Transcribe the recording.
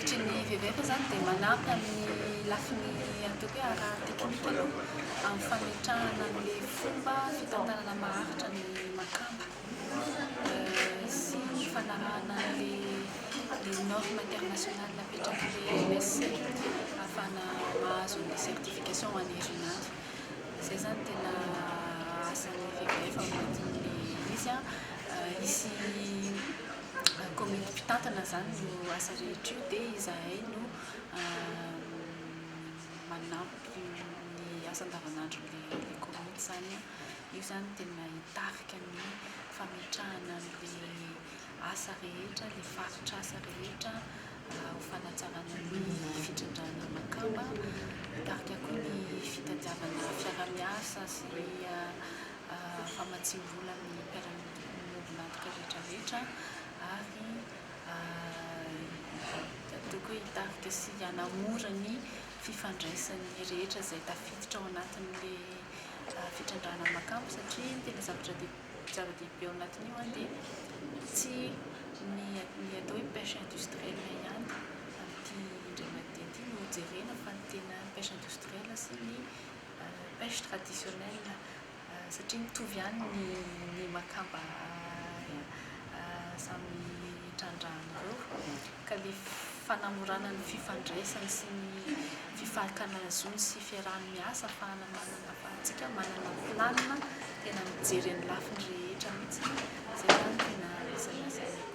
Hevitry ny VVF zany dia manampy amin'ny lafiny atao hoe ara-teknika aloha amin'ny fametrahana an'ilay fomba fitantanana maharitra ny makamba sy ny fanarahana les normes internationales napetrakin'ilay MSC ahafahana mahazo ny certification an'herinandro. Izay zany tena asan'ny VVF ao anatin'ny izy hisy komity mpitantana zany no asa rehetra io dia izahay no manampy ny asa andavanandron'ilay komity zany. Io zany tena hitarika ny fametrahana an'ilay asa rehetra, ilay faritra asa rehetra ho fanatsarana ny fitrandrana makamba, hitarika koa ny fitadiavana fiara-miasa sy famatsim-bola amin'ny mpiara-miombonantoka rehetrarehetra ary toko hitarika sy hanamora ny fifandraisan'ny rehetra izay tafiditra ao anatin'ilay fitrandrana makamba satria ny tena zava-dehibe ao anatin'io dia tsy ny atao hoe pêche industrielle ihany amin'ity indray mandeha ity no jerena fa ny tena pêche industrielle sy ny pêche traditionnelle satria mitovy ihany ny makamba samy trandrahana ireo ka ilay fanamorana ny fifandraisany sy ny fifankalazony sy fiarahan'ny miasa afahantsika manana planina tena mijery ny lafiny rehetra mihitsy izay zany tena isan'ny asa